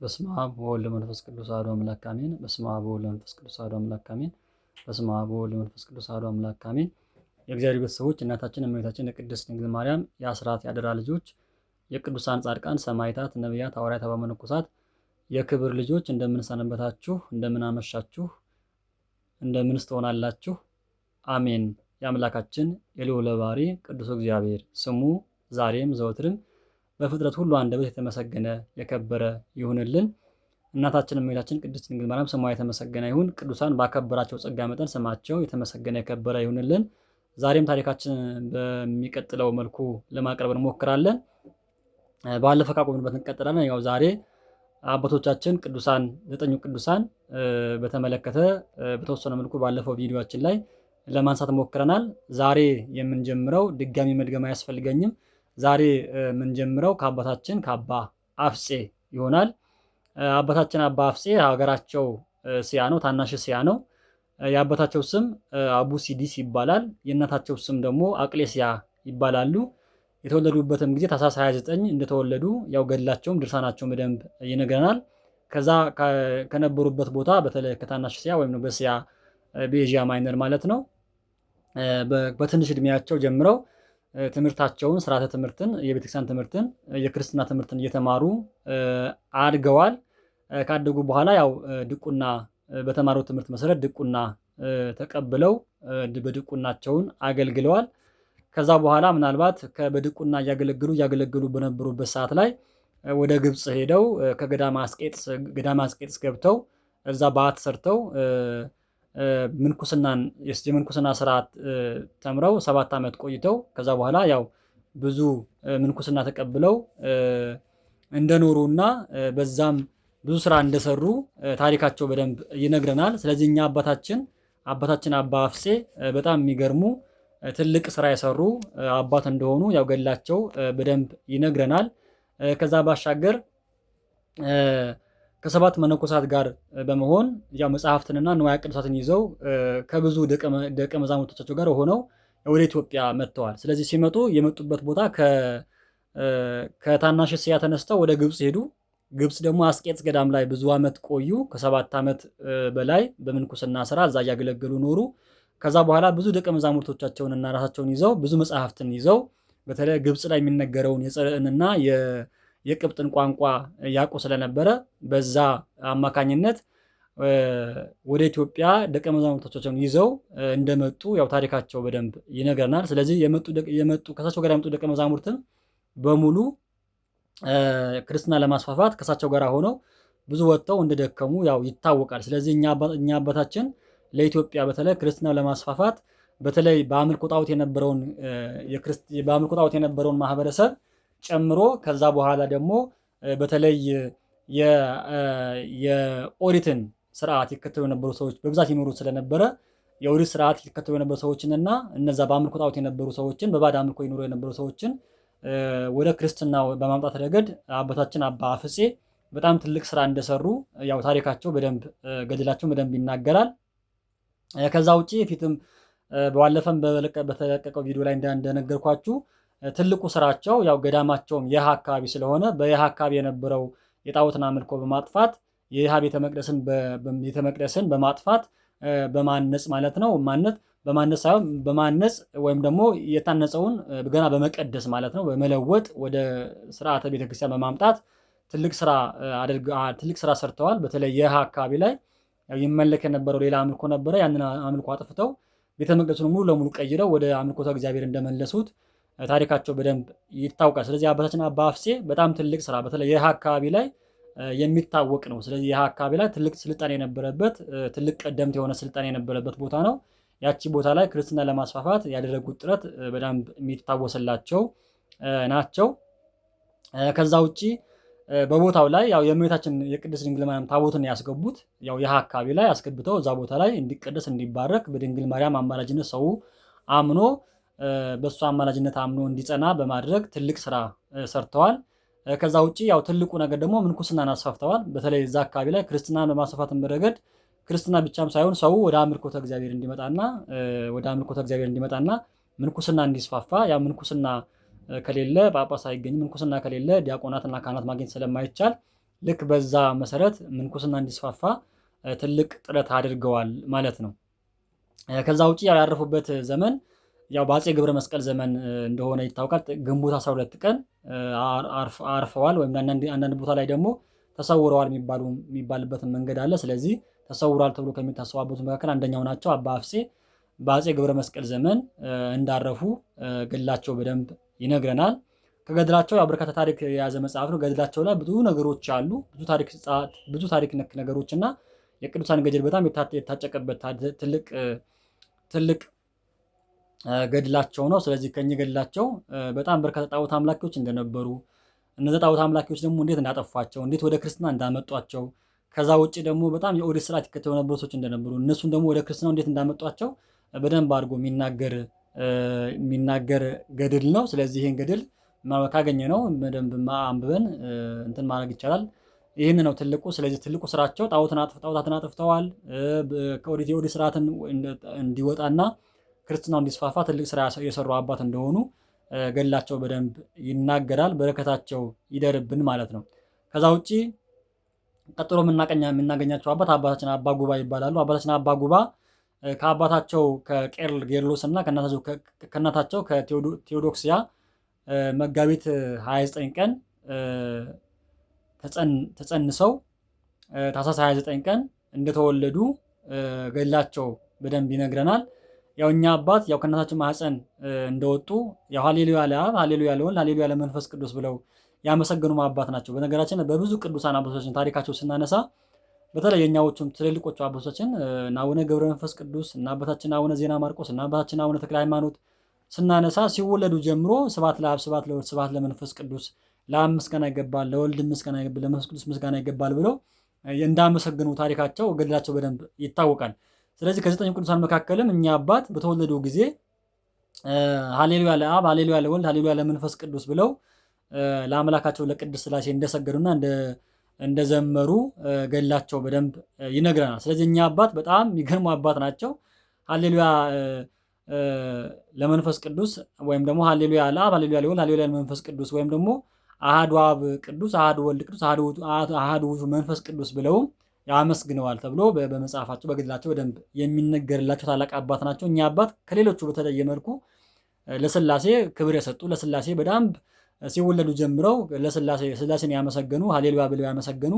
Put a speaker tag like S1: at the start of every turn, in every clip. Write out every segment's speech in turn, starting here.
S1: በስመ አብ ወወልድ ወመንፈስ ቅዱስ አሐዱ አምላክ አሜን። በስመ አብ ወወልድ ወመንፈስ ቅዱስ አሐዱ አምላክ አሜን። በስመ አብ ወወልድ ወመንፈስ ቅዱስ አሐዱ አምላክ አሜን። የእግዚአብሔር ቤተሰቦች እናታችን እመቤታችን የቅድስት ድንግል ማርያም የአስራት ያደራ ልጆች የቅዱሳን ጻድቃን ሰማዕታት፣ ነቢያት፣ ሐዋርያት፣ አበው መነኮሳት የክብር ልጆች እንደምን ሰነበታችሁ? እንደምን አመሻችሁ? እንደምን ትሆናላችሁ? አሜን። የአምላካችን የልዑለ ባሕርይ ቅዱስ እግዚአብሔር ስሙ ዛሬም ዘወትርም በፍጥረት ሁሉ አንደበት የተመሰገነ የከበረ ይሁንልን። እናታችን እመቤታችን ቅድስት ድንግል ማርያም ስሟ የተመሰገነ ይሁን። ቅዱሳን ባከበራቸው ጸጋ መጠን ስማቸው የተመሰገነ የከበረ ይሁንልን። ዛሬም ታሪካችን በሚቀጥለው መልኩ ለማቅረብ እንሞክራለን። ባለፈው ካቆምንበት እንቀጥላለን። ያው ዛሬ አባቶቻችን ቅዱሳን ዘጠኙ ቅዱሳን በተመለከተ በተወሰነ መልኩ ባለፈው ቪዲዮአችን ላይ ለማንሳት ሞክረናል። ዛሬ የምንጀምረው ድጋሚ መድገም አያስፈልገኝም። ዛሬ የምንጀምረው ከአባታችን ከአባ አፍጼ ይሆናል። አባታችን አባ አፍጼ ሀገራቸው እስያ ነው፣ ታናሽ እስያ ነው። የአባታቸው ስም አቡ ሲዲስ ይባላል። የእናታቸው ስም ደግሞ አቅሌስያ ይባላሉ። የተወለዱበትም ጊዜ ታኅሳስ 29 እንደተወለዱ ያው ገድላቸውም ድርሳናቸውም በደንብ ይነግረናል። ከዛ ከነበሩበት ቦታ በተለይ ከታናሽ እስያ ወይም በእስያ በኤዥያ ማይነር ማለት ነው በትንሽ እድሜያቸው ጀምረው ትምህርታቸውን ስርዓተ ትምህርትን የቤተክርስቲያን ትምህርትን የክርስትና ትምህርትን እየተማሩ አድገዋል። ካደጉ በኋላ ያው ድቁና በተማረው ትምህርት መሰረት ድቁና ተቀብለው በድቁናቸውን አገልግለዋል። ከዛ በኋላ ምናልባት በድቁና እያገለገሉ በነበሩበት ሰዓት ላይ ወደ ግብፅ ሄደው ከገዳመ አስቄጥስ ገብተው እዛ በዓት ሰርተው የምንኩስና ስርዓት ተምረው 7 ዓመት ቆይተው ከዛ በኋላ ያው ብዙ ምንኩስና ተቀብለው እንደኖሩና በዛም ብዙ ስራ እንደሰሩ ታሪካቸው በደንብ ይነግረናል። ስለዚህ እኛ አባታችን አባ አፍጼ በጣም የሚገርሙ ትልቅ ስራ የሰሩ አባት እንደሆኑ ያው ገድላቸው በደንብ ይነግረናል። ከዛ ባሻገር ከ7 መነኮሳት ጋር በመሆን ያው መጽሐፍትንና ንዋየ ቅዱሳትን ይዘው ከብዙ ደቀ መዛሙርቶቻቸው ጋር ሆነው ወደ ኢትዮጵያ መጥተዋል። ስለዚህ ሲመጡ የመጡበት ቦታ ከታናሽ እስያ ተነስተው ወደ ግብፅ ሄዱ። ግብፅ ደግሞ አስቄጥስ ገዳም ላይ ብዙ ዓመት ቆዩ። ከ7 ዓመት በላይ በምንኩስና ስራ እዛ እያገለገሉ ኖሩ። ከዛ በኋላ ብዙ ደቀ መዛሙርቶቻቸውንና ራሳቸውን ይዘው ብዙ መጽሐፍትን ይዘው በተለይ ግብፅ ላይ የሚነገረውን የጽርዕንና የቅብጥን ቋንቋ ያውቁ ስለነበረ በዛ አማካኝነት ወደ ኢትዮጵያ ደቀ መዛሙርቶቻቸውን ይዘው እንደመጡ ያው ታሪካቸው በደንብ ይነግረናል። ስለዚህ ከሳቸው ጋር የመጡ ደቀ መዛሙርትን በሙሉ ክርስትና ለማስፋፋት ከሳቸው ጋር ሆነው ብዙ ወጥተው እንደደከሙ ያው ይታወቃል። ስለዚህ እኛ አባታችን ለኢትዮጵያ በተለይ ክርስትና ለማስፋፋት በተለይ በአምልኮ ጣዖት የነበረውን ማህበረሰብ ጨምሮ ከዛ በኋላ ደግሞ በተለይ የኦሪትን ስርዓት ይከተሉ የነበሩ ሰዎች በብዛት ይኖሩ ስለነበረ የኦሪት ስርዓት ይከተሉ የነበሩ ሰዎችንና እነዛ በአምልኮ ጣዖት የነበሩ ሰዎችን በባዕድ አምልኮ ይኖሩ የነበሩ ሰዎችን ወደ ክርስትና በማምጣት ረገድ አባታችን አባ አፍጼ በጣም ትልቅ ስራ እንደሰሩ ያው ታሪካቸው በደንብ ገድላቸው በደንብ ይናገራል። ከዛ ውጪ ፊትም ባለፈም በተለቀቀው ቪዲዮ ላይ እንደነገርኳችሁ ትልቁ ስራቸው ያው ገዳማቸውም የሃ አካባቢ ስለሆነ በየሃ አካባቢ የነበረው የጣዖትን አምልኮ በማጥፋት የየሃ ቤተ መቅደስን በማጥፋት በማነጽ ማለት ነው። በማነጽ ሳይሆን በማነጽ ወይም ደግሞ የታነጸውን ገና በመቀደስ ማለት ነው በመለወጥ ወደ ስርዓተ ቤተክርስቲያን በማምጣት ትልቅ ስራ ሰርተዋል። በተለይ የሃ አካባቢ ላይ ይመለክ የነበረው ሌላ አምልኮ ነበረ። ያንን አምልኮ አጥፍተው ቤተ መቅደሱን ሙሉ ለሙሉ ቀይረው ወደ አምልኮተ እግዚአብሔር እንደመለሱት ታሪካቸው በደንብ ይታወቃል። ስለዚህ አባታችን አባ አፍጼ በጣም ትልቅ ስራ በተለይ የሃ አካባቢ ላይ የሚታወቅ ነው። ስለዚህ የሃ አካባቢ ላይ ትልቅ ስልጣኔ የነበረበት ትልቅ ቀደምት የሆነ ስልጣኔ የነበረበት ቦታ ነው። ያቺ ቦታ ላይ ክርስትና ለማስፋፋት ያደረጉት ጥረት በደንብ የሚታወስላቸው ናቸው። ከዛ ውጪ በቦታው ላይ ያው የእመቤታችን የቅድስት ድንግል ማርያም ታቦትን ያስገቡት ያው የሃ አካባቢ ላይ አስገብተው እዛ ቦታ ላይ እንዲቀደስ እንዲባረክ በድንግል ማርያም አማላጅነት ሰው አምኖ በእሱ አማላጅነት አምኖ እንዲጸና በማድረግ ትልቅ ስራ ሰርተዋል። ከዛ ውጪ ያው ትልቁ ነገር ደግሞ ምንኩስናን አስፋፍተዋል። በተለይ እዛ አካባቢ ላይ ክርስትናን በማስፋፋት ረገድ ክርስትና ብቻም ሳይሆን ሰው ወደ አምልኮተ እግዚአብሔር እንዲመጣና ምንኩስና እንዲስፋፋ ያው ምንኩስና ከሌለ ጳጳስ አይገኝም። ምንኩስና ከሌለ ዲያቆናትና ካህናት ማግኘት ስለማይቻል ልክ በዛ መሰረት ምንኩስና እንዲስፋፋ ትልቅ ጥረት አድርገዋል ማለት ነው። ከዛ ውጪ ያላረፉበት ዘመን ያው በአፄ ገብረ መስቀል ዘመን እንደሆነ ይታወቃል። ግንቦት 12 ቀን አርፈዋል። ወይም አንዳንድ ቦታ ላይ ደግሞ ተሰውረዋል የሚባልበትን መንገድ አለ። ስለዚህ ተሰውሯል ተብሎ ከሚታሰቡ አባቶች መካከል አንደኛው ናቸው። አባ አፍሴ በአፄ ገብረ መስቀል ዘመን እንዳረፉ ገድላቸው በደንብ ይነግረናል። ከገድላቸው ያው በርካታ ታሪክ የያዘ መጽሐፍ ነው። ገድላቸው ላይ ብዙ ነገሮች አሉ። ብዙ ታሪክ ነክ ነገሮች እና የቅዱሳን ገድል በጣም የታጨቀበት ትልቅ ገድላቸው ነው። ስለዚህ ከኚህ ገድላቸው በጣም በርካታ ጣዖት አምላኪዎች እንደነበሩ፣ እነዚህ ጣዖት አምላኪዎች ደግሞ እንዴት እንዳጠፏቸው፣ እንዴት ወደ ክርስትና እንዳመጧቸው፣ ከዛ ውጭ ደግሞ በጣም የኦሪት ስርዓት ይከተሉ የነበሩ ሰዎች እንደነበሩ፣ እነሱን ደግሞ ወደ ክርስትናው እንዴት እንዳመጧቸው በደንብ አድርጎ የሚናገር ገድል ነው። ስለዚህ ይህን ገድል ካገኘ ነው በደንብ አንብበን እንትን ማድረግ ይቻላል። ይህን ነው ትልቁ። ስለዚህ ትልቁ ስራቸው ጣዖታትን አጥፍተዋል። የኦሪት ስርዓትን እንዲወጣና ክርስትናው እንዲስፋፋ ትልቅ ስራ የሰሩ አባት እንደሆኑ ገድላቸው በደንብ ይናገራል። በረከታቸው ይደርብን ማለት ነው። ከዛ ውጪ ቀጥሎ የምናገኛቸው አባታችን አባ ጉባ ይባላሉ። አባታችን አባ ጉባ ከአባታቸው ከቄርሎስ እና ከእናታቸው ከቴዎዶክሲያ መጋቢት 29 ቀን ተጸንሰው ታኅሳስ 29 ቀን እንደተወለዱ ገድላቸው በደንብ ይነግረናል። ያው እኛ አባት ያው ከእናታችን ማህፀን እንደወጡ ያው ሃሌሉያ ለአብ፣ ሃሌሉያ ለወልድ፣ ሃሌሉያ ለመንፈስ ቅዱስ ብለው ያመሰገኑ አባት ናቸው። በነገራችን በብዙ ቅዱሳን አባቶቻችን ታሪካቸው ስናነሳ በተለይ የኛዎቹም ትልልቆቹ አባቶቻችን እና አቡነ ገብረ መንፈስ ቅዱስ እና አባታችን አቡነ ዜና ማርቆስ እና አባታችን አቡነ ተክለ ሃይማኖት ስናነሳ ሲወለዱ ጀምሮ ስብሐት ለአብ፣ ስብሐት ለወልድ፣ ስብሐት ለመንፈስ ቅዱስ፣ ለአብ ምስጋና ይገባል፣ ለወልድ ምስጋና ይገባል፣ ለመንፈስ ቅዱስ ምስጋና ይገባል ብለው እንዳመሰገኑ ታሪካቸው ገድላቸው በደንብ ይታወቃል። ስለዚህ ከዘጠኝ ቅዱሳን መካከልም እኛ አባት በተወለዱ ጊዜ ሃሌሉያ ለአብ፣ ሃሌሉያ ለወልድ፣ ሃሌሉያ ለመንፈስ ቅዱስ ብለው ለአምላካቸው ለቅድስት ሥላሴ እንደሰገዱና እንደዘመሩ ገድላቸው በደንብ ይነግረናል። ስለዚህ እኛ አባት በጣም የሚገርሙ አባት ናቸው። ሃሌሉያ ለመንፈስ ቅዱስ ወይም ደግሞ ሃሌሉያ ለአብ፣ ሃሌሉያ ለወልድ፣ ሃሌሉያ ለመንፈስ ቅዱስ ወይም ደግሞ አሐዱ አብ ቅዱስ፣ አሐዱ ወልድ ቅዱስ፣ አሐዱ ውእቱ መንፈስ ቅዱስ ብለው ያመስግነዋል ተብሎ በመጽሐፋቸው በገድላቸው በደንብ የሚነገርላቸው ታላቅ አባት ናቸው። እኛ አባት ከሌሎቹ በተለየ መልኩ ለሥላሴ ክብር የሰጡ ለሥላሴ በደንብ ሲወለዱ ጀምረው ሥላሴን ያመሰገኑ ሃሌሉያ ብለው ያመሰገኑ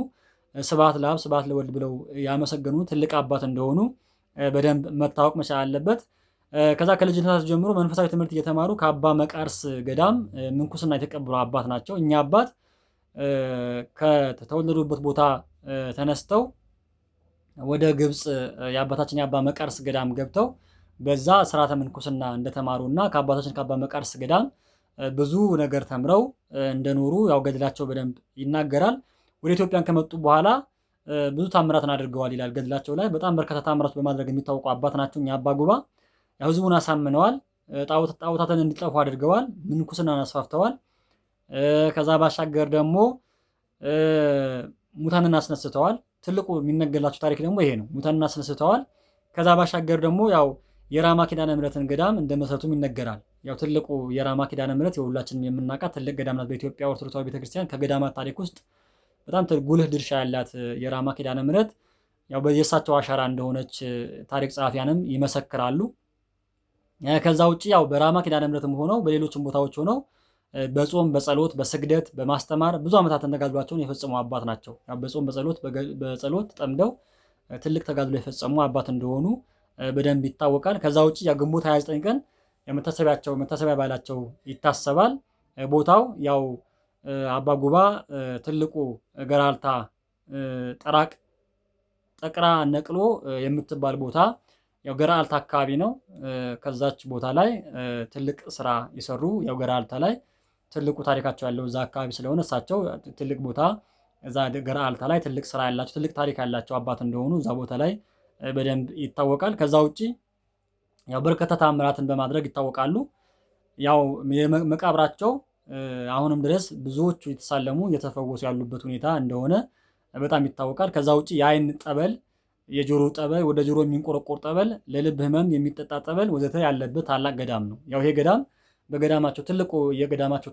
S1: ስብሐት ለአብ ስብሐት ለወልድ ብለው ያመሰገኑ ትልቅ አባት እንደሆኑ በደንብ መታወቅ መቻል አለበት። ከዛ ከልጅነታቸው ጀምሮ መንፈሳዊ ትምህርት እየተማሩ ከአባ መቃርስ ገዳም ምንኩስና የተቀበሉ አባት ናቸው። እኛ አባት ከተወለዱበት ቦታ ተነስተው ወደ ግብፅ የአባታችን የአባ መቃርስ ገዳም ገብተው በዛ ስርዓተ ምንኩስና እንደተማሩና ከአባታችን ከአባ መቃርስ ገዳም ብዙ ነገር ተምረው እንደኖሩ ያው ገድላቸው በደንብ ይናገራል። ወደ ኢትዮጵያን ከመጡ በኋላ ብዙ ታምራትን አድርገዋል ይላል ገድላቸው ላይ። በጣም በርካታ ታምራት በማድረግ የሚታወቁ አባት ናቸው። እኛ አባ ጉባ ያው ህዝቡን አሳምነዋል። ጣዖታትን እንዲጠፉ አድርገዋል። ምንኩስናን አስፋፍተዋል። ከዛ ባሻገር ደግሞ ሙታንን አስነስተዋል። ትልቁ የሚነገርላቸው ታሪክ ደግሞ ይሄ ነው። ሙታንን አስነስተዋል። ከዛ ባሻገር ደግሞ ያው የራማ ኪዳነ ምሕረትን ገዳም እንደመሰረቱም ይነገራል። ያው ትልቁ የራማ ኪዳነ ምሕረት የሁላችንም የምናውቃት ትልቅ ገዳም ናት በኢትዮጵያ ኦርቶዶክስ ተዋሕዶ ቤተክርስቲያን። ከገዳማት ታሪክ ውስጥ በጣም ጉልህ ድርሻ ያላት የራማ ኪዳነ ምሕረት ያው የእሳቸው አሻራ እንደሆነች ታሪክ ጸሐፊያንም ይመሰክራሉ። ከዛ ውጭ ያው በራማ ኪዳነ ምሕረትም ሆነው በሌሎችም ቦታዎች ሆነው በጾም በጸሎት በስግደት በማስተማር ብዙ ዓመታትን ተጋድሏቸውን የፈጸሙ አባት ናቸው። ያው በጾም በጸሎት ጠምደው ትልቅ ተጋድሎ የፈጸሙ አባት እንደሆኑ በደንብ ይታወቃል። ከዛ ውጭ ያው ግንቦት 29 ቀን መታሰቢያ በዓላቸው ይታሰባል። ቦታው ያው አባ ጉባ ትልቁ ገራልታ ጠቅራ ነቅሎ የምትባል ቦታ ያው ገራልታ አካባቢ ነው። ከዛች ቦታ ላይ ትልቅ ስራ የሰሩ ያው ገራልታ ላይ ትልቁ ታሪካቸው ያለው እዛ አካባቢ ስለሆነ እሳቸው ትልቅ ቦታ እዛ ገራልታ ላይ ትልቅ ስራ ያላቸው ትልቅ ታሪክ ያላቸው አባት እንደሆኑ እዛ ቦታ ላይ በደንብ ይታወቃል። ከዛ ውጪ ያው በርካታ ተአምራትን በማድረግ ይታወቃሉ። ያው መቃብራቸው አሁንም ድረስ ብዙዎቹ የተሳለሙ እየተፈወሱ ያሉበት ሁኔታ እንደሆነ በጣም ይታወቃል። ከዛ ውጪ የአይን ጠበል፣ የጆሮ ጠበል፣ ወደ ጆሮ የሚንቆረቆር ጠበል፣ ለልብ ህመም የሚጠጣ ጠበል ወዘተ ያለበት ታላቅ ገዳም ነው። ያው ይሄ ገዳም የገዳማቸው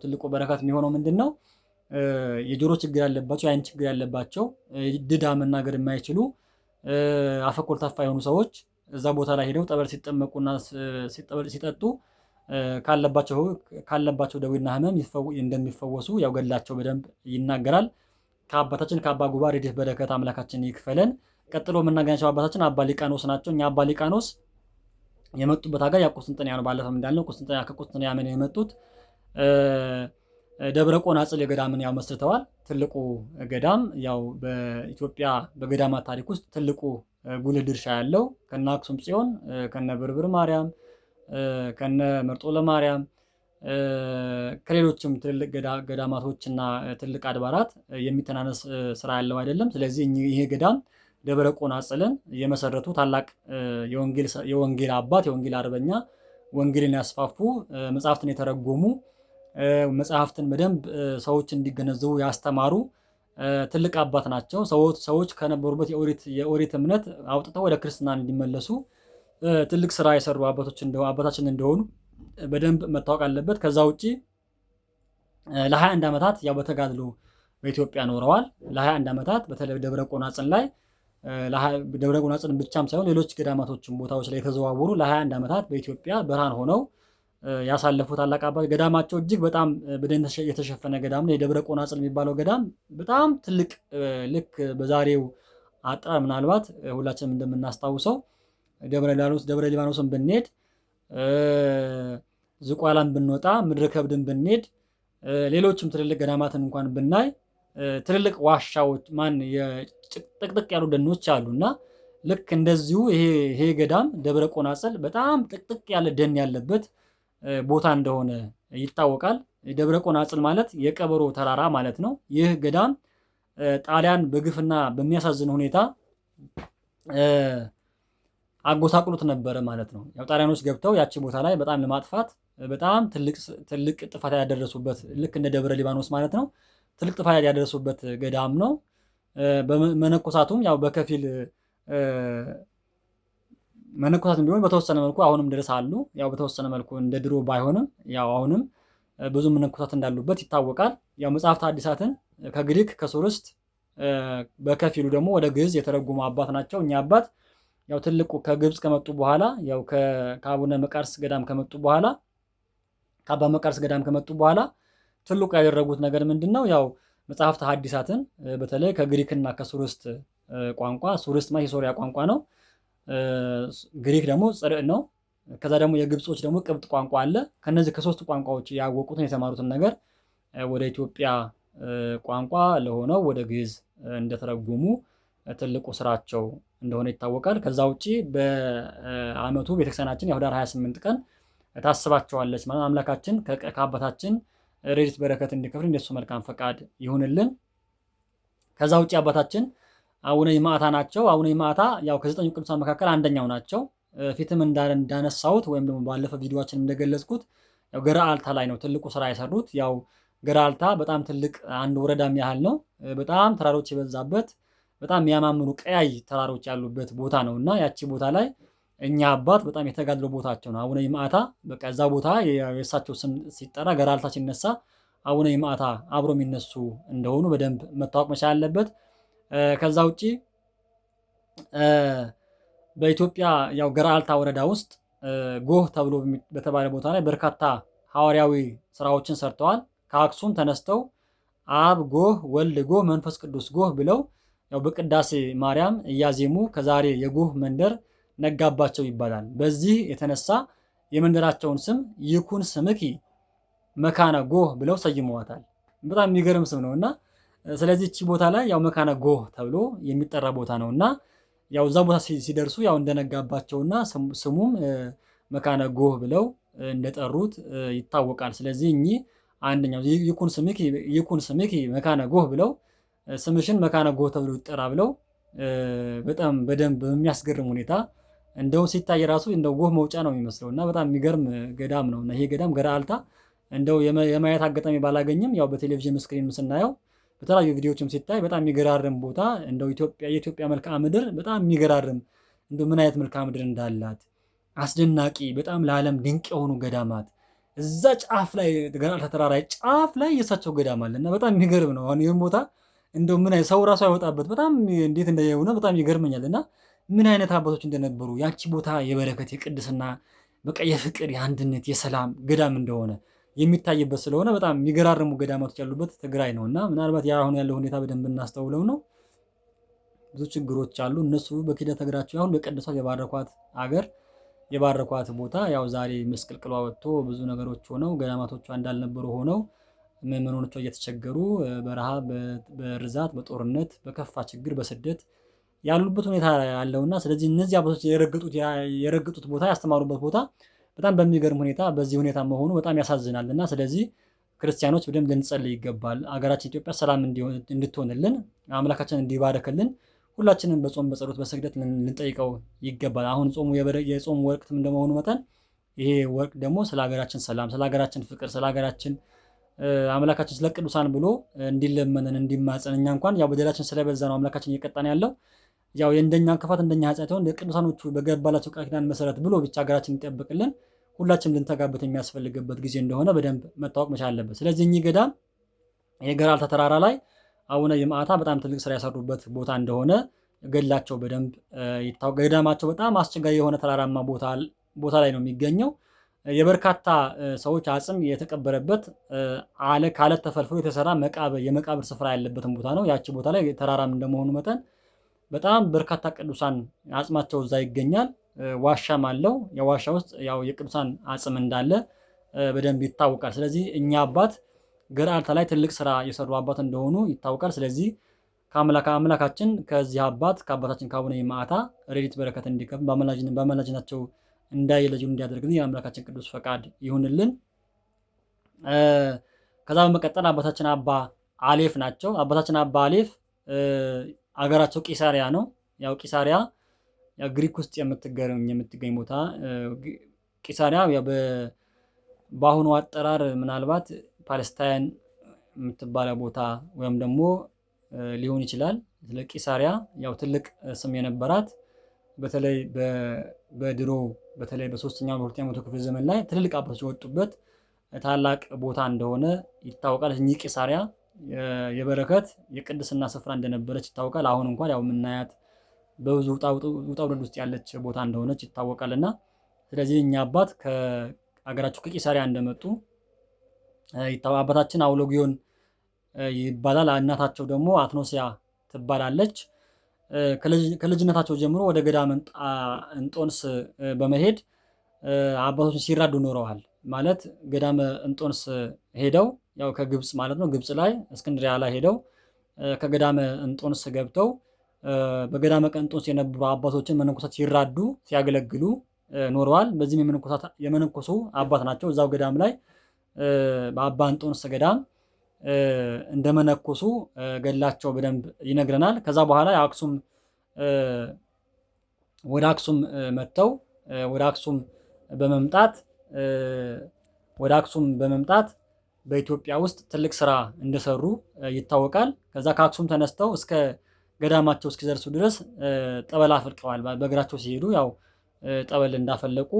S1: ትልቁ በረከት የሚሆነው ምንድን ነው? የጆሮ ችግር ያለባቸው፣ የአይን ችግር ያለባቸው፣ ድዳ መናገር የማይችሉ አፈኮልታፋ የሆኑ ሰዎች እዛ ቦታ ላይ ሄደው ጠበል ሲጠመቁና ጠበል ሲጠጡ ካለባቸው ደዌና ሕመም እንደሚፈወሱ ያው ገድላቸው በደንብ ይናገራል። ከአባታችን ከአባ ጉባ ረድኤት በረከት አምላካችን ይክፈለን። ቀጥሎ የምናገኛቸው አባታችን አባ ሊቃኖስ ናቸው። እኛ አባ ሊቃኖስ የመጡበት ሀገር ያው ቁስጥንጥንያ ነው። ባለፈው እንዳልነው ከቁስጥንጥንያ ምን የመጡት ደብረ ቆናጽል የገዳምን ያው መስርተዋል። ትልቁ ገዳም ያው በኢትዮጵያ በገዳማት ታሪክ ውስጥ ትልቁ ጉልህ ድርሻ ያለው ከነ አክሱም ጽዮን ከነ ብርብር ማርያም ከነ መርጦ ለማርያም ከሌሎችም ትልልቅ ገዳማቶችና ትልቅ አድባራት የሚተናነስ ስራ ያለው አይደለም። ስለዚህ ይሄ ገዳም ደብረ ቆናጽልን የመሰረቱ ታላቅ የወንጌል አባት የወንጌል አርበኛ ወንጌልን ያስፋፉ መጽሐፍትን የተረጎሙ መጽሐፍትን በደንብ ሰዎች እንዲገነዘቡ ያስተማሩ ትልቅ አባት ናቸው። ሰዎች ከነበሩበት የኦሪት እምነት አውጥተው ወደ ክርስትና እንዲመለሱ ትልቅ ስራ የሰሩ አባታችን እንደሆኑ በደንብ መታወቅ አለበት። ከዛ ውጪ ለ21 ዓመታት ያው በተጋድሎ በኢትዮጵያ ኖረዋል። ለ21 ዓመታት በተለይ ደብረ ቆናጽል ላይ ደብረ ቆናጽልን ብቻም ሳይሆን ሌሎች ገዳማቶችን ቦታዎች ላይ የተዘዋወሩ ለ21 ዓመታት በኢትዮጵያ ብርሃን ሆነው ያሳለፉ ታላቅ አባት። ገዳማቸው እጅግ በጣም በደን የተሸፈነ ገዳም ነው። የደብረ ቆናጽል የሚባለው ገዳም በጣም ትልቅ ልክ በዛሬው አጠራር ምናልባት ሁላችንም እንደምናስታውሰው ደብረ ሊባኖስን ብንሄድ ዝቋላን ብንወጣ ምድረ ከብድን ብንሄድ ሌሎችም ትልልቅ ገዳማትን እንኳን ብናይ ትልልቅ ዋሻዎች ጥቅጥቅ ያሉ ደኖች አሉና ልክ እንደዚሁ ይሄ ገዳም ደብረ ቆናጽል በጣም ጥቅጥቅ ያለ ደን ያለበት ቦታ እንደሆነ ይታወቃል። ደብረ ቆናጽል ማለት የቀበሮ ተራራ ማለት ነው። ይህ ገዳም ጣሊያን በግፍና በሚያሳዝን ሁኔታ አጎሳቅሉት ነበረ ማለት ነው። ያው ጣሊያኖች ገብተው ያቺ ቦታ ላይ በጣም ለማጥፋት በጣም ትልቅ ጥፋት ያደረሱበት ልክ እንደ ደብረ ሊባኖስ ማለት ነው። ትልቅ ጥፋት ያደረሱበት ገዳም ነው። መነኮሳቱም ያው በከፊል መነኮሳት ቢሆን በተወሰነ መልኩ አሁንም ድረስ አሉ። ያው በተወሰነ መልኩ እንደ ድሮ ባይሆንም ያው አሁንም ብዙ መነኮሳት እንዳሉበት ይታወቃል። ያው መጽሐፍት ሐዲሳትን ከግሪክ ከሱርስት በከፊሉ ደግሞ ወደ ግዕዝ የተረጎሙ አባት ናቸው። እኛ አባት ያው ትልቁ ከግብጽ ከመጡ በኋላ ያው ከአቡነ መቃርስ ገዳም ከመጡ በኋላ ከአባ መቃርስ ገዳም ከመጡ በኋላ ትልቁ ያደረጉት ነገር ምንድነው? ያው መጽሐፍት ሐዲሳትን በተለይ ከግሪክና ከሱርስት ቋንቋ ሱርስት ማለት የሶሪያ ቋንቋ ነው። ግሪክ ደግሞ ጽርዕ ነው። ከዛ ደግሞ የግብጾች ደግሞ ቅብጥ ቋንቋ አለ። ከነዚህ ከሶስቱ ቋንቋዎች ያወቁትን የተማሩትን ነገር ወደ ኢትዮጵያ ቋንቋ ለሆነው ወደ ግዕዝ እንደተረጎሙ ትልቁ ስራቸው እንደሆነ ይታወቃል። ከዛ ውጪ በዓመቱ ቤተክርስቲያናችን የኅዳር 28 ቀን ታስባቸዋለች ማለት አምላካችን ከአባታችን ረድኤት በረከት እንዲከፍል እንደሱ መልካም ፈቃድ ይሁንልን። ከዛ ውጪ አባታችን አቡነ ይማዕታ ናቸው። አቡነ ይማዕታ ያው ከ9 ቅዱሳን መካከል አንደኛው ናቸው። ፊትም እንዳነሳሁት ወይም ደግሞ ባለፈ ቪዲዮአችን እንደገለጽኩት ያው ገራልታ ላይ ነው ትልቁ ስራ የሰሩት። ያው ገራልታ በጣም ትልቅ አንድ ወረዳም ያህል ነው። በጣም ተራሮች የበዛበት በጣም የሚያማምሩ ቀያይ ተራሮች ያሉበት ቦታ ነውና ያቺ ቦታ ላይ እኛ አባት በጣም የተጋድሎ ቦታቸው ነው። አቡነ ይማዕታ በቃ እዛ ቦታ የእሳቸው ስም ሲጠራ ገራልታ ሲነሳ አቡነ ይማዕታ አብሮ የሚነሱ እንደሆኑ በደንብ መታወቅ መቻል አለበት። ከዛ ውጪ በኢትዮጵያ ያው ገራልታ ወረዳ ውስጥ ጎህ ተብሎ በተባለ ቦታ ላይ በርካታ ሐዋርያዊ ስራዎችን ሰርተዋል። ከአክሱም ተነስተው አብ ጎህ፣ ወልድ ጎህ፣ መንፈስ ቅዱስ ጎህ ብለው ያው በቅዳሴ ማርያም እያዜሙ ከዛሬ የጎህ መንደር ነጋባቸው ይባላል። በዚህ የተነሳ የመንደራቸውን ስም ይኩን ስምኪ መካነ ጎህ ብለው ሰይመዋታል። በጣም የሚገርም ስም ነውና ስለዚህ እቺ ቦታ ላይ ያው መካነ ጎህ ተብሎ የሚጠራ ቦታ ነውና ያው እዛ ቦታ ሲደርሱ ያው እንደነጋባቸውና ስሙም መካነ ጎህ ብለው እንደጠሩት ይታወቃል። ስለዚህ እኚህ አንደኛው ይኩን ስምኪ መካነ ጎህ ብለው ስምሽን መካነ ጎህ ተብሎ ይጠራ ብለው በጣም በደንብ በሚያስገርም ሁኔታ እንደው ሲታይ ራሱ እንደው ጎህ መውጫ ነው የሚመስለው እና በጣም የሚገርም ገዳም ነው እና ይሄ ገዳም ገራልታ እንደው የማየት አጋጣሚ ባላገኝም ያው በቴሌቪዥን ስክሪን ስናየው በተለያዩ ቪዲዮዎችም ሲታይ በጣም የሚገራርም ቦታ እንደው የኢትዮጵያ መልክዓ ምድር በጣም የሚገራርም እንደው ምን አይነት መልክዓ ምድር እንዳላት አስደናቂ በጣም ለዓለም ድንቅ የሆኑ ገዳማት እዛ ጫፍ ላይ ገራልታ ተራራ ጫፍ ላይ የእሳቸው ገዳም አለ እና በጣም የሚገርም ነው። አሁን ይህን ቦታ እንደው ምን ሰው ራሱ አይወጣበት በጣም እንዴት እንደሆነ በጣም ይገርመኛል። እና ምን አይነት አባቶች እንደነበሩ ያቺ ቦታ የበረከት የቅድስና በቃ የፍቅር የአንድነት የሰላም ገዳም እንደሆነ የሚታይበት ስለሆነ በጣም የሚገራርሙ ገዳማቶች ያሉበት ትግራይ ነው። እና ምናልባት ያ አሁን ያለው ሁኔታ በደንብ እናስተውለው ነው። ብዙ ችግሮች አሉ። እነሱ በኪደተ እግራቸው አሁን በቀደሷት የባረኳት አገር የባረኳት ቦታ ያው ዛሬ ምስቅልቅሏ ወጥቶ ብዙ ነገሮች ሆነው ገዳማቶቿ እንዳልነበሩ ሆነው ምዕመናኖቿ እየተቸገሩ በረሃብ፣ በርዛት፣ በጦርነት፣ በከፋ ችግር፣ በስደት ያሉበት ሁኔታ ያለውና ስለዚህ እነዚህ አባቶች የረገጡት ቦታ ያስተማሩበት ቦታ በጣም በሚገርም ሁኔታ በዚህ ሁኔታ መሆኑ በጣም ያሳዝናል። እና ስለዚህ ክርስቲያኖች በደንብ ልንጸልይ ይገባል። አገራችን ኢትዮጵያ ሰላም እንድትሆንልን አምላካችን እንዲባረክልን ሁላችንም በጾም በጸሎት በስግደት ልንጠይቀው ይገባል። አሁን ጾሙ የጾም ወቅት እንደመሆኑ መጠን ይሄ ወቅት ደግሞ ስለ ሀገራችን ሰላም፣ ስለ ሀገራችን ፍቅር፣ ስለ ሀገራችን አምላካችን ስለ ቅዱሳን ብሎ እንዲለመነን እንዲማጸን እኛ እንኳን ያው በደላችን ስለበዛ ነው አምላካችን እየቀጣን ያለው ያው የእንደኛ ክፋት እንደኛ ኃጢአት ይሁን ቅዱሳኖቹ በገባላቸው ቃል ኪዳን መሰረት ብሎ ብቻ ሀገራችን እንጠብቅልን ሁላችንም ልንተጋበት የሚያስፈልግበት ጊዜ እንደሆነ በደንብ መታወቅ መቻል አለበት። ስለዚህ እኚህ ገዳም የገራልታ ተራራ ላይ አቡነ ይምዓታ በጣም ትልቅ ስራ ያሰሩበት ቦታ እንደሆነ ገድላቸው በደንብ ይታወቃል። ገዳማቸው በጣም አስቸጋሪ የሆነ ተራራማ ቦታ ላይ ነው የሚገኘው። የበርካታ ሰዎች አጽም የተቀበረበት ከአለት ተፈልፍሎ የተሰራ የመቃብር ስፍራ ያለበትን ቦታ ነው። ያቺ ቦታ ላይ ተራራም እንደመሆኑ መጠን በጣም በርካታ ቅዱሳን አጽማቸው እዛ ይገኛል። ዋሻም አለው። የዋሻ ውስጥ ያው የቅዱሳን አጽም እንዳለ በደንብ ይታወቃል። ስለዚህ እኛ አባት ገራልታ ላይ ትልቅ ስራ የሰሩ አባት እንደሆኑ ይታወቃል። ስለዚህ ከአምላካችን ከዚህ አባት ከአባታችን ከአቡነ ይምዓታ ረድኤት በረከት እንዲከፍ በአማላጅነታቸው እንዳይለዩን እንዲያደርግልን የአምላካችን ቅዱስ ፈቃድ ይሁንልን። ከዛ በመቀጠል አባታችን አባ አሌፍ ናቸው። አባታችን አባ አሌፍ አገራቸው ቂሳሪያ ነው። ያው ቂሳሪያ ያው ግሪክ ውስጥ የምትገኝ ቦታ ቂሳሪያ ያው በአሁኑ አጠራር ምናልባት ፓለስታይን የምትባለ ቦታ ወይም ደግሞ ሊሆን ይችላል። ስለ ቂሳሪያ ያው ትልቅ ስም የነበራት በተለይ በድሮ በተለይ በ3ኛው በ2ኛው መቶ ክፍለ ዘመን ላይ ትልልቅ አባቶች የወጡበት ታላቅ ቦታ እንደሆነ ይታወቃል። እኚህ ቂሳሪያ የበረከት የቅድስና ስፍራ እንደነበረች ይታወቃል። አሁን እንኳን ያው የምናያት በብዙ ውጣ ውረድ ውስጥ ያለች ቦታ እንደሆነች ይታወቃልና ስለዚህ እኛ አባት ከአገራቸው ከቂሳሪያ እንደመጡ አባታችን አውሎጊዮን ይባላል። እናታቸው ደግሞ አትኖሲያ ትባላለች። ከልጅነታቸው ጀምሮ ወደ ገዳመ እንጦንስ በመሄድ አባቶችን ሲራዱ ኖረዋል። ማለት ገዳመ እንጦንስ ሄደው ያው ከግብጽ ማለት ነው ግብጽ ላይ እስክንድሪያ ላይ ሄደው ከገዳመ እንጦንስ ገብተው በገዳመ እንጦንስ የነበሩ አባቶችን መነኮሳት ሲራዱ ሲያገለግሉ ኖረዋል። በዚህም የመነኮሱ አባት ናቸው። እዛው ገዳም ላይ በአባ እንጦንስ ገዳም እንደመነኮሱ ገድላቸው በደንብ ይነግረናል። ከዛ በኋላ ወደ አክሱም መጥተው ወደ አክሱም በመምጣት በኢትዮጵያ ውስጥ ትልቅ ስራ እንደሰሩ ይታወቃል። ከዛ ከአክሱም ተነስተው እስከ ገዳማቸው እስኪደርሱ ድረስ ጠበል አፍልቀዋል። በእግራቸው ሲሄዱ ያው ጠበል እንዳፈለቁ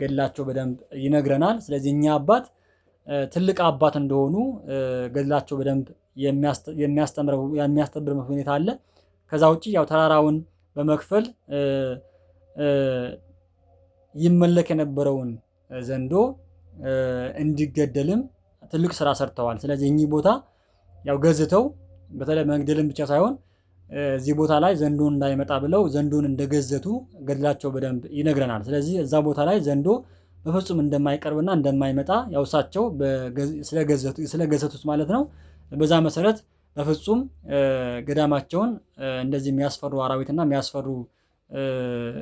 S1: ገድላቸው በደንብ ይነግረናል። ስለዚህ እኛ አባት ትልቅ አባት እንደሆኑ ገድላቸው በደንብ የሚያስተምርበት ሁኔታ አለ። ከዛ ውጪ ያው ተራራውን በመክፈል ይመለክ የነበረውን ዘንዶ እንዲገደልም ትልቅ ስራ ሰርተዋል። ስለዚህ እኚህ ቦታ ያው ገዝተው በተለይ መግደልን ብቻ ሳይሆን እዚህ ቦታ ላይ ዘንዶን እንዳይመጣ ብለው ዘንዶን እንደገዘቱ ገድላቸው በደንብ ይነግረናል። ስለዚህ እዛ ቦታ ላይ ዘንዶ በፍጹም እንደማይቀርብና እንደማይመጣ ያው እሳቸው ስለገዘቱት ማለት ነው። በዛ መሰረት በፍጹም ገዳማቸውን እንደዚህ የሚያስፈሩ አራዊትና የሚያስፈሩ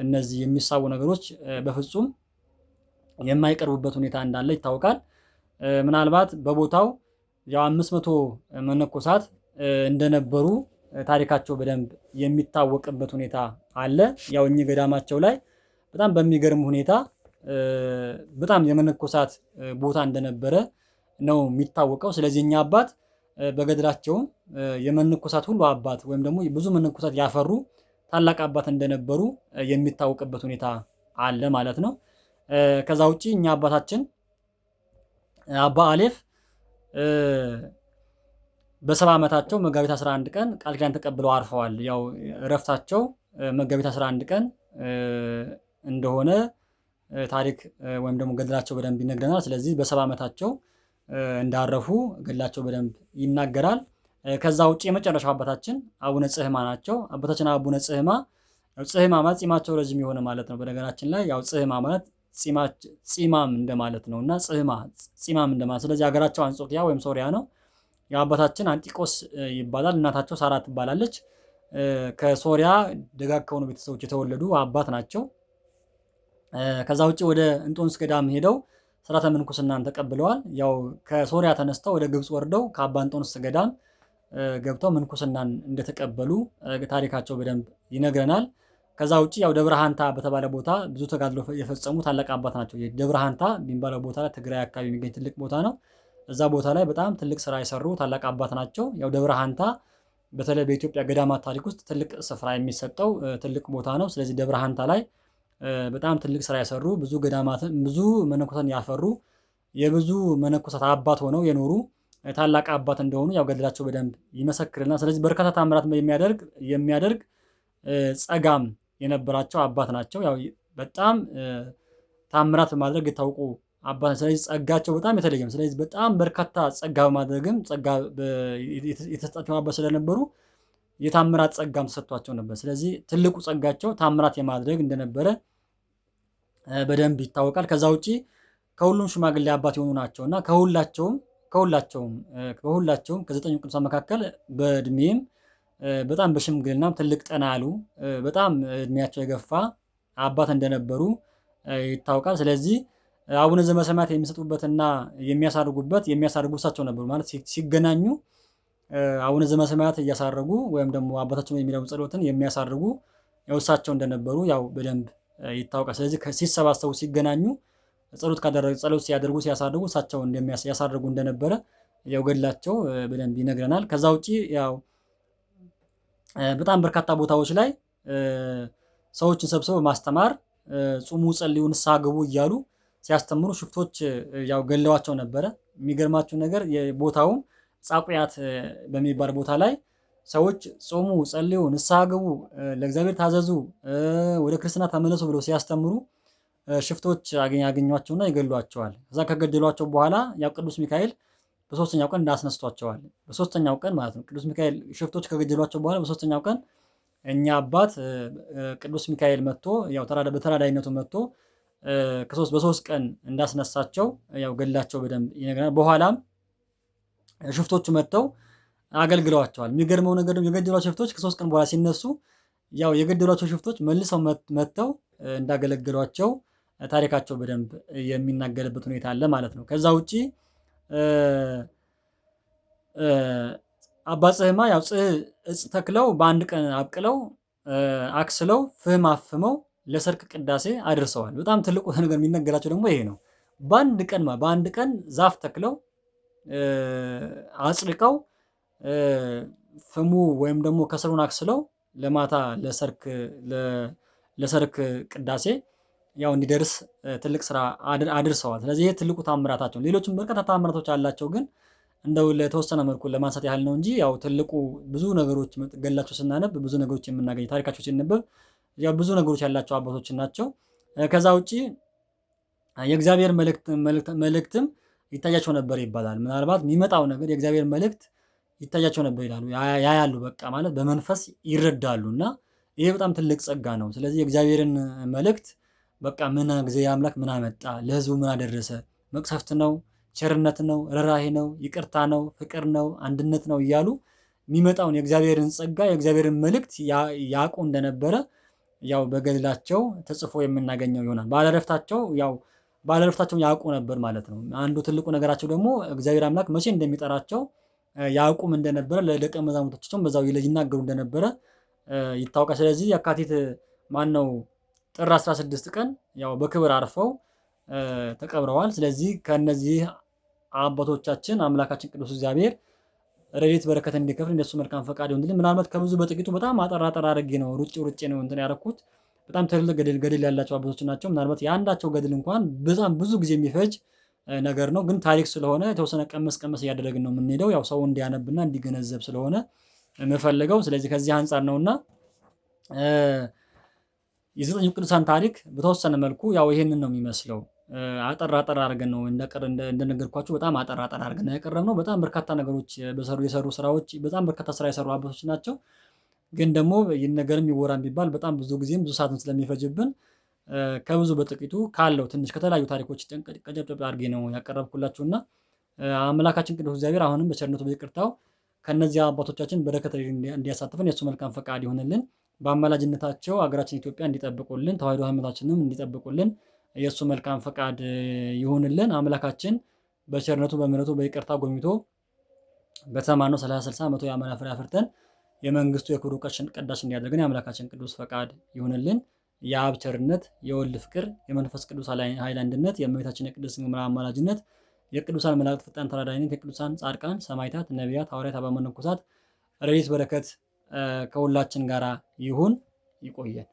S1: እነዚህ የሚሳቡ ነገሮች በፍጹም የማይቀርቡበት ሁኔታ እንዳለ ይታወቃል። ምናልባት በቦታው ያው 500 መነኮሳት እንደነበሩ ታሪካቸው በደንብ የሚታወቅበት ሁኔታ አለ። ያው እኚህ ገዳማቸው ላይ በጣም በሚገርም ሁኔታ በጣም የመነኮሳት ቦታ እንደነበረ ነው የሚታወቀው። ስለዚህ እኛ አባት በገድላቸውም የመነኮሳት ሁሉ አባት ወይም ደግሞ ብዙ መነኮሳት ያፈሩ ታላቅ አባት እንደነበሩ የሚታወቅበት ሁኔታ አለ ማለት ነው። ከዛ ውጪ እኛ አባታችን አባ አሌፍ በ70 ዓመታቸው መጋቢት 11 ቀን ቃል ኪዳን ተቀብለው አርፈዋል። ያው እረፍታቸው መጋቢት 11 ቀን እንደሆነ ታሪክ ወይም ደግሞ ገድላቸው በደንብ ይነግረናል። ስለዚህ በ70 ዓመታቸው እንዳረፉ ገድላቸው በደንብ ይናገራል። ከዛ ውጭ የመጨረሻው አባታችን አቡነ ጽህማ ናቸው። አባታችን አቡነ ጽህማ ጽህማ ማለት ጺማቸው ረጅም የሆነ ማለት ነው። በነገራችን ላይ ያው ጽህማ ማለት ጺማም እንደማለት ነው እና ጺማም እንደማለት። ስለዚህ ሀገራቸው አንጾኪያ ወይም ሶሪያ ነው። የአባታችን አንጢቆስ ይባላል። እናታቸው ሳራ ትባላለች። ከሶሪያ ደጋግ ከሆኑ ቤተሰቦች የተወለዱ አባት ናቸው። ከዛ ውጭ ወደ እንጦንስ ገዳም ሄደው ስርዓተ ምንኩስናን ተቀብለዋል። ያው ከሶሪያ ተነስተው ወደ ግብፅ ወርደው ከአባ እንጦንስ ገዳም ገብተው ምንኩስናን እንደተቀበሉ ታሪካቸው በደንብ ይነግረናል። ከዛ ውጭ ያው ደብረ ሀንታ በተባለ ቦታ ብዙ ተጋድሎ የፈጸሙ ታላቅ አባት ናቸው። ደብረ ሀንታ የሚባለው ቦታ ላይ ትግራይ አካባቢ የሚገኝ ትልቅ ቦታ ነው። እዛ ቦታ ላይ በጣም ትልቅ ስራ የሰሩ ታላቅ አባት ናቸው። ያው ደብረ ሀንታ በተለይ በኢትዮጵያ ገዳማት ታሪክ ውስጥ ትልቅ ስፍራ የሚሰጠው ትልቅ ቦታ ነው። ስለዚህ ደብረ ሀንታ ላይ በጣም ትልቅ ስራ የሰሩ ብዙ ገዳማትን ብዙ መነኮሳትን ያፈሩ የብዙ መነኮሳት አባት ሆነው የኖሩ ታላቅ አባት እንደሆኑ ያው ገድላቸው በደንብ ይመሰክርልና ስለዚህ በርካታ ታምራት የሚያደርግ ጸጋም የነበራቸው አባት ናቸው። ያው በጣም ታምራት በማድረግ የታወቁ አባት። ስለዚህ ጸጋቸው በጣም የተለየ ነው። ስለዚህ በጣም በርካታ ጸጋ በማድረግም ጸጋ የተሰጣቸው አባት ስለነበሩ የታምራት ጸጋም ተሰጥቷቸው ነበር። ስለዚህ ትልቁ ጸጋቸው ታምራት የማድረግ እንደነበረ በደንብ ይታወቃል። ከዛ ውጪ ከሁሉም ሽማግሌ አባት የሆኑ ናቸው እና ከሁላቸውም ከዘጠኙ ቅዱሳን መካከል በእድሜም በጣም በሽምግልናም ትልቅ ጠና ያሉ በጣም እድሜያቸው የገፋ አባት እንደነበሩ ይታወቃል። ስለዚህ አቡነ ዘበሰማያት የሚሰጡበትና የሚያሳርጉ እሳቸው ነበሩ። ማለት ሲገናኙ አቡነ ዘበሰማያት እያሳረጉ ወይም ደግሞ አባታቸው የሚለው ጸሎትን የሚያሳርጉ ያው እሳቸው እንደነበሩ ያው በደንብ ይታወቃል። ስለዚህ ሲሰባሰቡ ሲገናኙ ጸሎት ሲያደርጉ ሲያሳርጉ እሳቸው ያሳርጉ እንደነበረ ያው ገድላቸው በደንብ ይነግረናል። ከዛ ውጪ ያው በጣም በርካታ ቦታዎች ላይ ሰዎችን ሰብስበው ማስተማር ጹሙ፣ ጸልዩ፣ ንስሐ ግቡ እያሉ ሲያስተምሩ ሽፍቶች ያው ገለዋቸው ነበረ። የሚገርማችሁ ነገር የቦታውም ጻቁያት በሚባል ቦታ ላይ ሰዎች ጾሙ፣ ጸልዩ፣ ንስሐ ግቡ፣ ለእግዚአብሔር ታዘዙ፣ ወደ ክርስትና ተመለሱ ብለው ሲያስተምሩ ሽፍቶች ያገኟቸውና ይገሏቸዋል። ከዛ ከገደሏቸው በኋላ ያው ቅዱስ ሚካኤል በሶስተኛው ቀን እንዳስነስቷቸዋል። በሶስተኛው ቀን ማለት ነው። ቅዱስ ሚካኤል ሽፍቶች ከገደሏቸው በኋላ በሶስተኛው ቀን እኛ አባት ቅዱስ ሚካኤል መጥቶ ያው በተራዳይነቱ መጥቶ በሶስት ቀን እንዳስነሳቸው ያው ገድላቸው በደንብ ይነግረናል። በኋላም ሽፍቶቹ መጥተው አገልግለዋቸዋል። የሚገርመው ነገር ደግሞ የገደሏቸው ሽፍቶች ከ3 ቀን በኋላ ሲነሱ ያው የገደሏቸው ሽፍቶች መልሰው መጥተው እንዳገለግሏቸው ታሪካቸው በደንብ የሚናገርበት ሁኔታ አለ ማለት ነው። ከዛ ውጪ አባ ጽህማ ያው እጽ ተክለው በአንድ ቀን አብቅለው አክስለው ፍህም አፍመው ለሰርክ ቅዳሴ አድርሰዋል። በጣም ትልቁ ነገር የሚነገራቸው ደግሞ ይሄ ነው። በአንድ ቀን ዛፍ ተክለው አጽድቀው ፍሙ ወይም ደግሞ ከስሩን አክስለው ለማታ ለሰርክ ቅዳሴ ያው እንዲደርስ ትልቅ ስራ አድርሰዋል። ስለዚህ ይሄ ትልቁ ታምራታቸው። ሌሎችም በርካታ ታምራቶች አላቸው፣ ግን እንደው ለተወሰነ መልኩ ለማንሳት ያህል ነው እንጂ ያው ትልቁ ብዙ ነገሮች ገድላቸው ስናነብ ብዙ ነገሮች የምናገኝ ታሪካቸው ሲነበብ ያው ብዙ ነገሮች ያላቸው አባቶች ናቸው። ከዛ ውጪ የእግዚአብሔር መልእክትም ይታያቸው ነበር ይባላል። ምናልባት የሚመጣው ነገር የእግዚአብሔር መልእክት ይታያቸው ነበር ይላሉ። ያያሉ በቃ ማለት በመንፈስ ይረዳሉ እና ይሄ በጣም ትልቅ ጸጋ ነው። ስለዚህ የእግዚአብሔርን መልእክት በቃ ምን ጊዜ አምላክ ምን አመጣ፣ ለህዝቡ ምን አደረሰ፣ መቅሰፍት ነው፣ ቸርነት ነው፣ ርህራሄ ነው፣ ይቅርታ ነው፣ ፍቅር ነው፣ አንድነት ነው እያሉ የሚመጣውን የእግዚአብሔርን ጸጋ የእግዚአብሔርን መልእክት ያውቁ እንደነበረ ያው በገድላቸው ተጽፎ የምናገኘው ይሆናል። ባለረፍታቸው ያውቁ ነበር ማለት ነው። አንዱ ትልቁ ነገራቸው ደግሞ እግዚአብሔር አምላክ መቼ እንደሚጠራቸው ያውቁም እንደነበረ ለደቀ መዛሙርቶቻቸውም በዛው ይናገሩ እንደነበረ ይታወቃል። ስለዚህ የካቲት ጥር 16 ቀን ያው በክብር አርፈው ተቀብረዋል። ስለዚህ ከነዚህ አባቶቻችን አምላካችን ቅዱስ እግዚአብሔር ረድኤት በረከት እንዲከፍል እንደሱ መልካም ፈቃድ ይሁንልን። ምናልባት ከብዙ በጥቂቱ በጣም አጠር አድርጌ ነው ሩጬ ነው እንትን ያደረኩት። በጣም ትልቅ ገድል ያላቸው አባቶች ናቸው። ምናልባት የአንዳቸው ገድል እንኳን በጣም ብዙ ጊዜ የሚፈጅ ነገር ነው። ግን ታሪክ ስለሆነ የተወሰነ ቀመስ ቀመስ እያደረግን ነው የምንሄደው። ያው ሰው እንዲያነብና እንዲገነዘብ ስለሆነ የምፈልገው። ስለዚህ ከዚህ አንጻር ነውና የዘጠኙ ቅዱሳን ታሪክ በተወሰነ መልኩ ያው ይሄንን ነው የሚመስለው። አጠር አጠር አድርገን ነው እንደነገርኳችሁ በጣም አጠር አጠር አድርገን ነው ያቀረብነው። በጣም በርካታ ነገሮች የሰሩ ስራዎች በጣም በርካታ ስራ የሰሩ አባቶች ናቸው። ግን ደግሞ ይህን ነገርም ይወራን ቢባል በጣም ብዙ ጊዜም ብዙ ሰዓትም ስለሚፈጅብን ከብዙ በጥቂቱ ካለው ትንሽ ከተለያዩ ታሪኮች ቀጨብጨብ አድርጌ ነው ያቀረብኩላችሁና አምላካችን ቅዱስ እግዚአብሔር አሁንም በቸርነቱ በይቅርታው ከነዚህ አባቶቻችን በረከት እንዲያሳትፈን የእሱ መልካም ፈቃድ ይሆንልን። በአማላጅነታቸው ሀገራችን ኢትዮጵያ እንዲጠብቁልን፣ ተዋሕዶ ሃይማኖታችንም እንዲጠብቁልን የእሱ መልካም ፈቃድ ይሆንልን። አምላካችን በቸርነቱ በምሕረቱ በይቅርታ ጎብኝቶ በሰማነው 30 60 100 የዓመት ፍሬ አፍርተን የመንግስቱ የክብሩ ቀዳሽ እንዲያደርገን የአምላካችን ቅዱስ ፈቃድ ይሆንልን። የአብ ቸርነት፣ የወልድ ፍቅር፣ የመንፈስ ቅዱስ ኃይል አንድነት፣ የእመቤታችን የቅድስት ድንግል ማርያም አማላጅነት፣ የቅዱሳን መላእክት ፈጣን ተራዳኢነት፣ የቅዱሳን ጻድቃን ሰማዕታት፣ ነቢያት፣ ሐዋርያት፣ አበው መነኮሳት ረድኤት በረከት ከሁላችን ጋር ይሁን። ይቆየን።